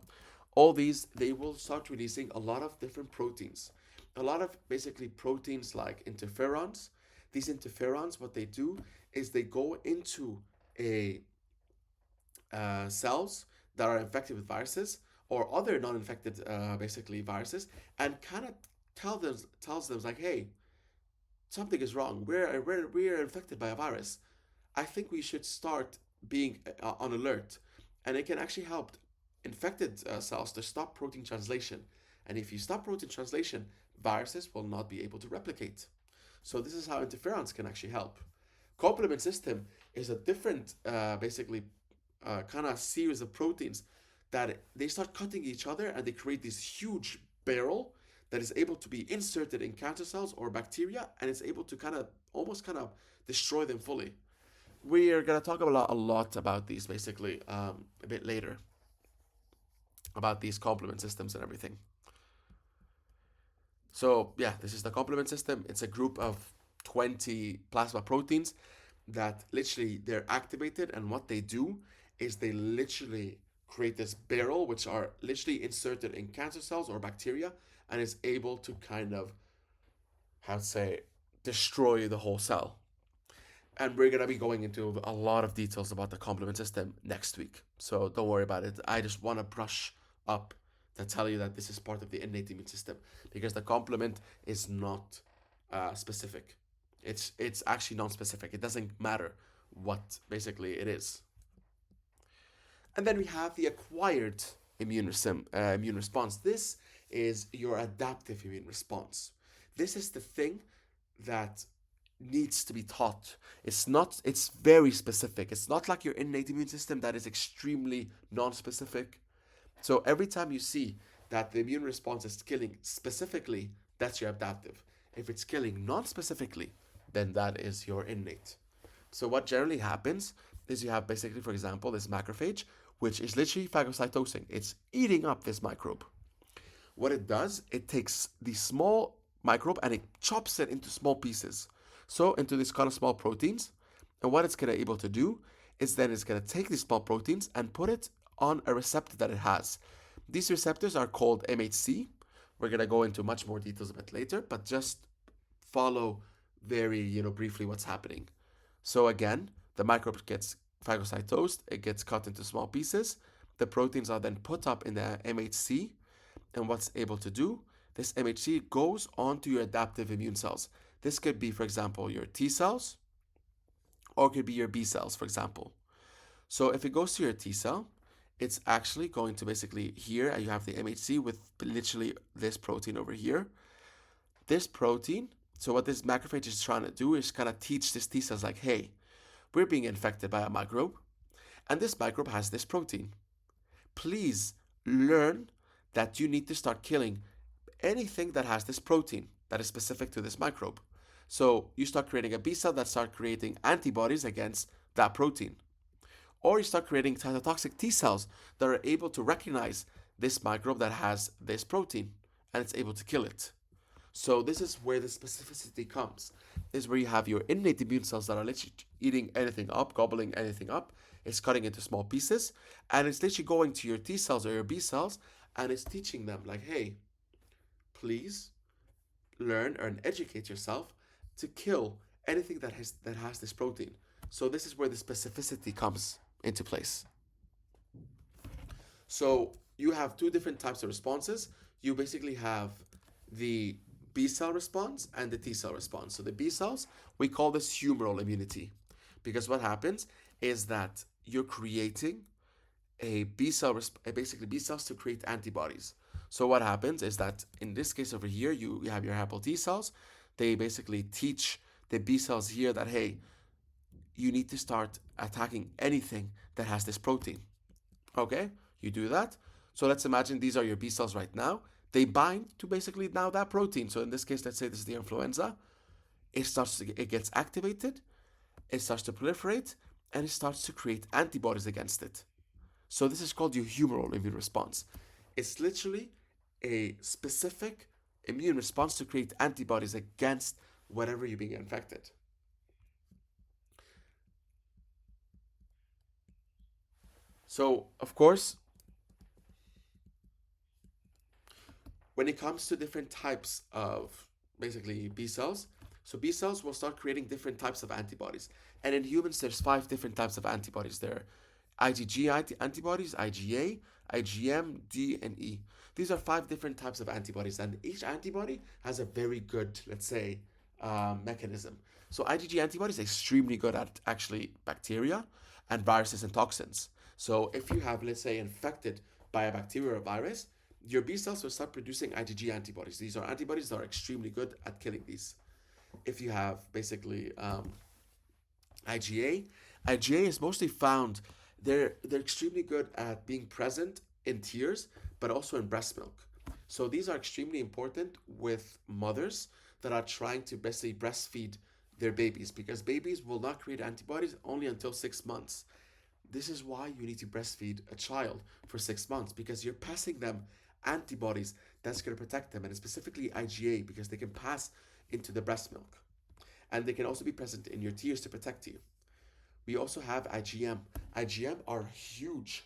All these, they will start releasing a lot of different proteins. A lot of basically proteins like interferons. These interferons, what they do is they go into a cells that are infected with viruses or other non-infected basically viruses, and kind of tells them like, hey, something is wrong. We're infected by a virus. I think we should start being on alert, and it can actually help infected cells to stop protein translation. And if you stop protein translation, viruses will not be able to replicate. So this is how interferons can actually help. Complement system is a different, basically, kind of series of proteins that they start cutting each other and they create this huge barrel that is able to be inserted in cancer cells or bacteria, and it's able to kind of almost kind of destroy them fully. We are gonna talk a lot about these basically a bit later about these complement systems and everything. So yeah, this is the complement system. It's a group of 20 plasma proteins that literally they're activated, and what they do is they literally create this barrel which are literally inserted in cancer cells or bacteria, and is able to kind of, how to say, destroy the whole cell. And we're gonna be going into a lot of details about the complement system next week, so don't worry about it. I just want to brush up to tell you that this is part of the innate immune system, because the complement is not specific. It's actually non-specific. It doesn't matter what basically it is. And then we have the acquired immune response. This is your adaptive immune response. This is the thing that needs to be taught. It's very specific. It's not like your innate immune system that is extremely non-specific. So every time you see that the immune response is killing specifically, that's your adaptive. If it's killing non-specifically, then that is your innate. So what generally happens is you have basically, for example, this macrophage, which is literally phagocytosing. It's eating up this microbe. What it does, it takes the small microbe and it chops it into small pieces. So into these kind of small proteins. And what it's gonna able to do is then it's gonna take these small proteins and put it on a receptor that it has. These receptors are called MHC. We're gonna go into much more details a bit later, but just follow very, briefly what's happening. So again, the microbe gets phagocytosed, it gets cut into small pieces. The proteins are then put up in the MHC, and what's able to do, this MHC goes onto your adaptive immune cells. This could be, for example, your T cells, or it could be your B cells, for example. So if it goes to your T cell, it's actually going to basically here, you have the MHC with literally this protein over here. This protein, so what this macrophage is trying to do is kind of teach this T cells like, hey, we're being infected by a microbe, and this microbe has this protein. Please learn that you need to start killing anything that has this protein that is specific to this microbe. So you start creating a B cell that start creating antibodies against that protein. Or you start creating cytotoxic T cells that are able to recognize this microbe that has this protein and it's able to kill it. So this is where the specificity comes. This is where you have your innate immune cells that are literally eating anything up, gobbling anything up. It's cutting into small pieces, and it's literally going to your T cells or your B cells, and it's teaching them like, hey, please learn and educate yourself to kill anything that has this protein. So this is where the specificity comes into place. So you have two different types of responses. You basically have the B cell response and the T cell response. So the B cells, we call this humoral immunity, because what happens is that you're creating a B cell, basically B cells to create antibodies. So what happens is that in this case over here, you have your helper T cells. They basically teach the B cells here that, hey, you need to start attacking anything that has this protein. Okay, you do that. So let's imagine these are your B cells right now. They bind to basically now that protein. So in this case, let's say this is the influenza. It gets activated, it starts to proliferate, and it starts to create antibodies against it. So this is called your humoral immune response. It's literally a specific immune response to create antibodies against whatever you're being infected. So, of course, when it comes to different types of basically B cells, so B cells will start creating different types of antibodies. And in humans, there's 5 different types of antibodies. There are IgG antibodies, IgA, IgM, D, and E. These are 5 different types of antibodies, and each antibody has a very good, let's say, mechanism. So IgG antibodies are extremely good at actually bacteria and viruses and toxins. So if you have, let's say, infected by a bacteria or a virus, your B cells will start producing IgG antibodies. These are antibodies that are extremely good at killing these. If you have basically IgA, IgA is mostly found. They're extremely good at being present in tears, but also in breast milk. So these are extremely important with mothers that are trying to basically breastfeed their babies, because babies will not create antibodies only until 6 months. This is why you need to breastfeed a child for 6 months, because you're passing them antibodies that's going to protect them, and specifically IgA, because they can pass into the breast milk. And they can also be present in your tears to protect you. We also have IgM. IgM are huge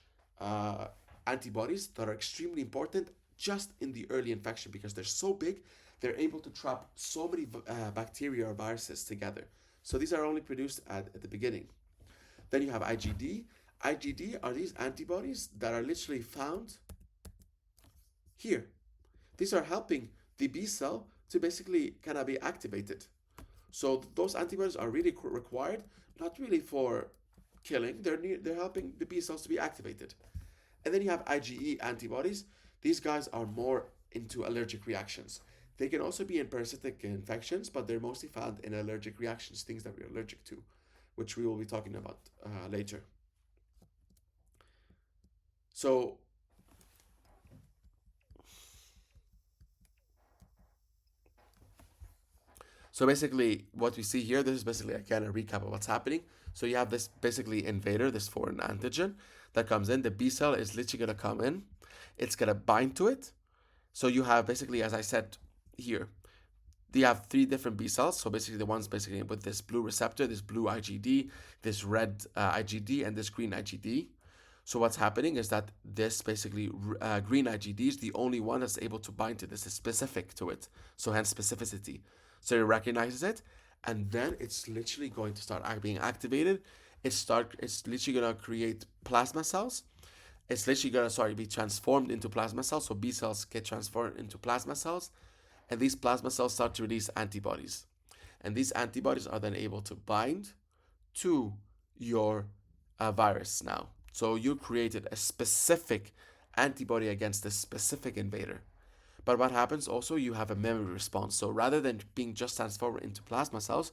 antibodies that are extremely important just in the early infection, because they're so big, they're able to trap so many bacteria or viruses together. So these are only produced at the beginning. Then you have IgD. IgD are these antibodies that are literally found here. These are helping the B cell to basically kind of be activated. So those antibodies are really required, not really for killing. They're helping the B cells to be activated. And then you have IgE antibodies. These guys are more into allergic reactions. They can also be in parasitic infections, but they're mostly found in allergic reactions, things that we're allergic to, which we will be talking about later. So So basically, what we see here, this is basically again a recap of what's happening. So you have this basically invader, this foreign antigen that comes in. The B cell is literally gonna come in. It's gonna bind to it. So you have basically, as I said here, you have 3 different B cells. So basically, the ones basically with this blue receptor, this blue IgD, this red IgD, and this green IgD. So what's happening is that this basically green IgD is the only one that's able to bind to this, is specific to it. So hence specificity. So it recognizes it, and then it's literally going to start being activated. It's literally gonna create plasma cells. It's literally gonna be transformed into plasma cells. So B cells get transformed into plasma cells, and these plasma cells start to release antibodies, and these antibodies are then able to bind to your virus now. So you created a specific antibody against this specific invader. But what happens also, you have a memory response. So rather than being just transformed into plasma cells,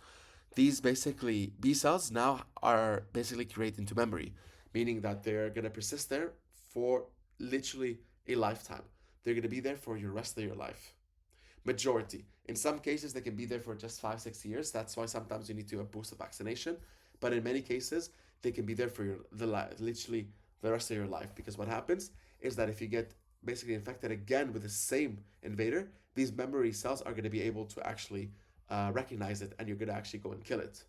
these basically B cells now are basically created into memory, meaning that they're going to persist there for literally a lifetime. They're going to be there for your rest of your life. Majority. In some cases, they can be there for just 5, 6 years. That's why sometimes you need to boost the vaccination. But in many cases, they can be there for literally the rest of your life. Because what happens is that if you get basically infected again with the same invader, these memory cells are going to be able to actually recognize it, and you're going to actually go and kill it.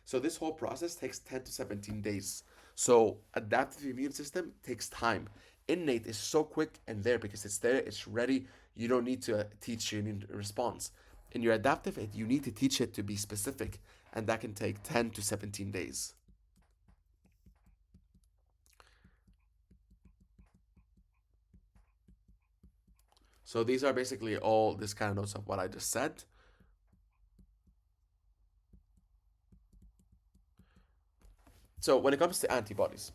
So this whole process takes 10 to 17 days. So adaptive immune system takes time. Innate is so quick and there because it's there, it's ready. You don't need to teach your immune response. In your adaptive, you need to teach it to be specific, and that can take 10 to 17 days. So these are basically all this kind of notes of what I just said. So when it comes to antibodies,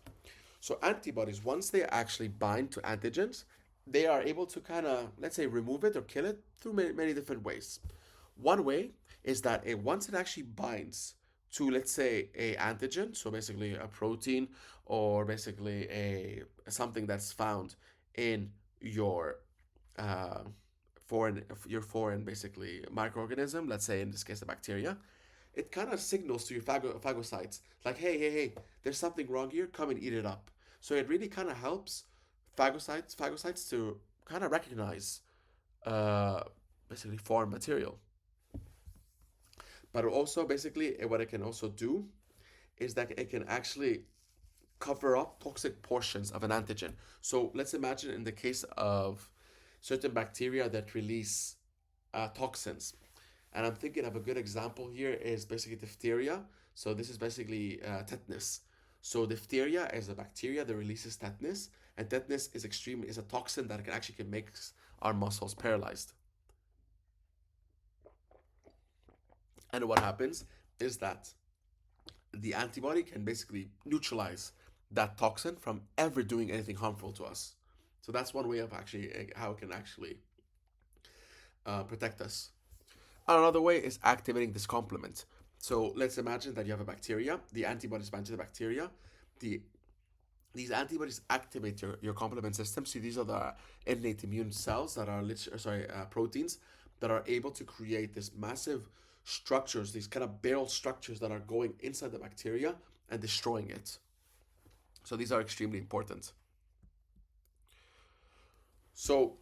so antibodies, once they actually bind to antigens, they are able to kind of, let's say, remove it or kill it through many different ways. One way is that once it actually binds to, let's say, a antigen, so basically a protein or basically a something that's found in your uh, foreign basically microorganism, let's say in this case a bacteria, it kind of signals to your phagocytes like, hey, there's something wrong here, come and eat it up. So it really kind of helps phagocytes to kind of recognize uh, basically foreign material. But also basically what it can also do is that it can actually cover up toxic portions of an antigen. So let's imagine in the case of certain bacteria that release toxins. And I'm thinking of a good example here is basically diphtheria. So this is basically tetanus. So diphtheria is a bacteria that releases tetanus, and tetanus is a toxin that can make our muscles paralyzed. And what happens is that the antibody can basically neutralize that toxin from ever doing anything harmful to us. So that's one way of actually how it can actually protect us. Another way is activating this complement. So let's imagine that you have a bacteria. The antibodies bind to the bacteria. The These antibodies activate your complement system. So these are the innate immune cells that are proteins that are able to create this massive structures, these kind of barrel structures that are going inside the bacteria and destroying it. So these are extremely important. So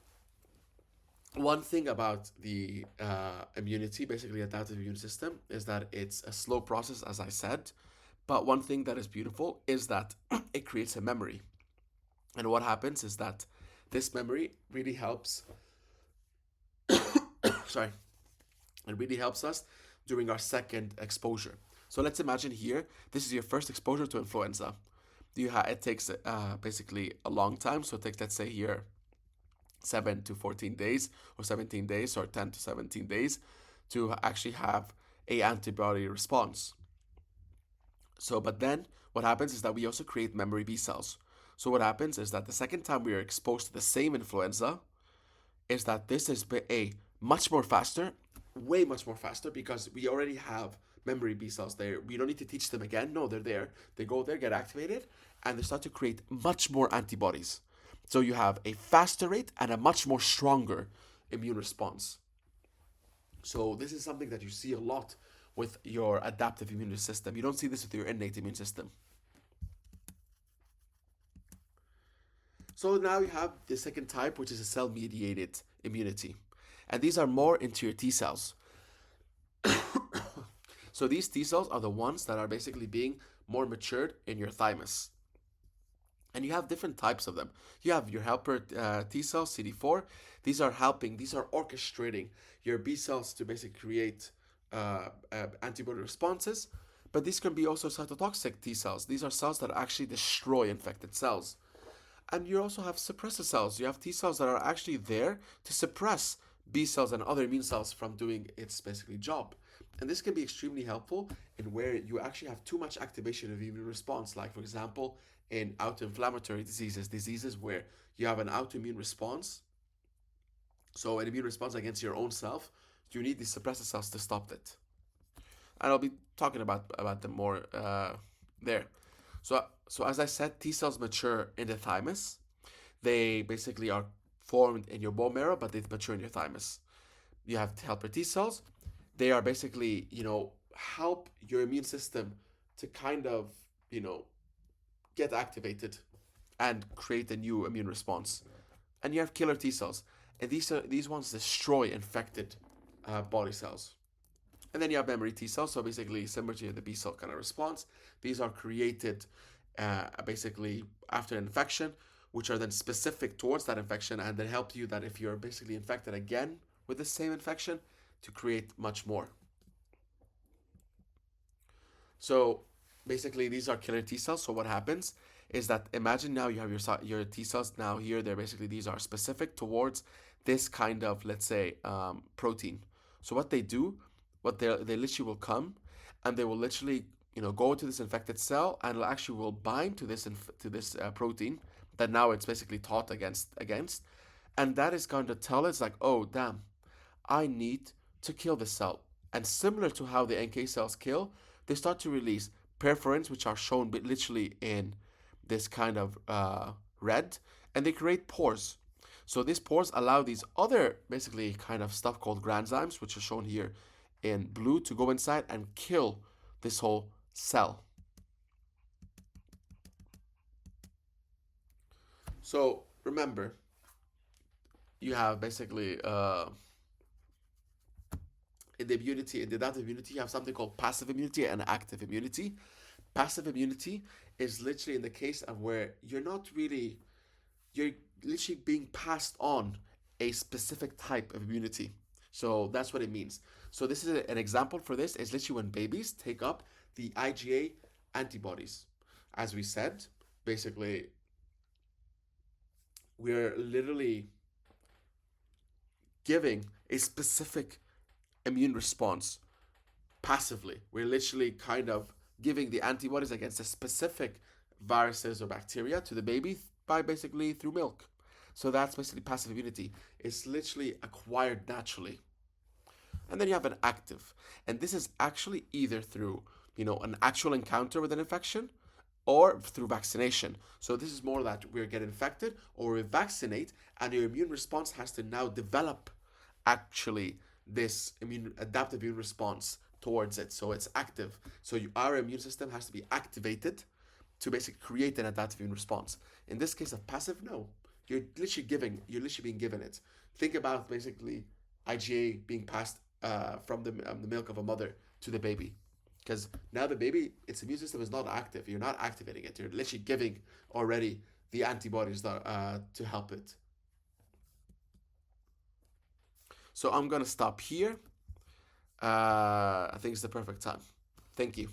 one thing about the immunity, basically adaptive immune system, is that it's a slow process, as I said. But one thing that is beautiful is that it creates a memory. And what happens is that this memory really helps, sorry, it really helps us during our second exposure. So let's imagine here, this is your first exposure to influenza. It takes basically a long time. So it takes, let's say here, 7 to 14 days or 17 days or 10 to 17 days to actually have a antibody response. So, but then what happens is that we also create memory B cells. So what happens is that the second time we are exposed to the same influenza is that this is a much more faster, way much more faster because we already have memory B cells there. We don't need to teach them again. No, they're there. They go there, get activated, and they start to create much more antibodies. So you have a faster rate and a much more stronger immune response. So this is something that you see a lot with your adaptive immune system. You don't see this with your innate immune system. So now you have the second type, which is a cell-mediated immunity. And these are more into your T cells. So these T cells are the ones that are basically being more matured in your thymus. And you have different types of them. You have your helper T cells, CD4. These are orchestrating your B cells to basically create antibody responses. But these can be also cytotoxic T cells. These are cells that actually destroy infected cells. And you also have suppressor cells. You have T cells that are actually there to suppress B cells and other immune cells from doing its basically job. And this can be extremely helpful in where you actually have too much activation of immune response, like for example, in autoinflammatory diseases where you have an autoimmune response, so an immune response against your own self, you need these suppressor cells to stop it. And I'll be talking about them more there. So as I said, T cells mature in the thymus. They basically are formed in your bone marrow, but they mature in your thymus. You have helper T cells. They are basically, help your immune system to kind of, you know, get activated and create a new immune response. And you have killer T cells, and these ones destroy infected body cells. And then you have memory T cells, so basically similar to the B cell kind of response. These are created basically after an infection, which are then specific towards that infection, and they help you that if you're basically infected again with the same infection, to create much more. So basically, these are killer T cells. So what happens is that imagine now you have your T cells now here. They're basically these are specific towards this kind of, let's say, protein. So what they do, they literally will come, and they will literally go to this infected cell, and it actually will bind to this protein that now it's basically taught against, and that is going to tell us like, oh damn, I need to kill this cell. And similar to how the NK cells kill, they start to release perforins, which are shown literally in this kind of red, and they create pores. So these pores allow these other basically kind of stuff called granzymes, which are shown here in blue, to go inside and kill this whole cell. So remember, you have basically in the immunity, in the adaptive immunity, you have something called passive immunity and active immunity. Passive immunity is literally in the case of where you're literally being passed on a specific type of immunity. So that's what it means. So this is an example for this is literally when babies take up the IgA antibodies. As we said, basically, we're literally giving a specific immune response passively. We're literally kind of giving the antibodies against a specific viruses or bacteria to the baby by basically through milk. So that's basically passive immunity. It's literally acquired naturally. And then you have an active. And this is actually either through, an actual encounter with an infection or through vaccination. So this is more that we get infected or we vaccinate, and your immune response has to now develop actually this adaptive immune response towards it. So it's active. So our immune system has to be activated to basically create an adaptive immune response. In this case of passive, no. You're literally being given it. Think about basically IgA being passed from the milk of a mother to the baby. Because now the baby, its immune system is not active. You're not activating it. You're literally giving already the antibodies to help it. So I'm going to stop here. I think it's the perfect time. Thank you.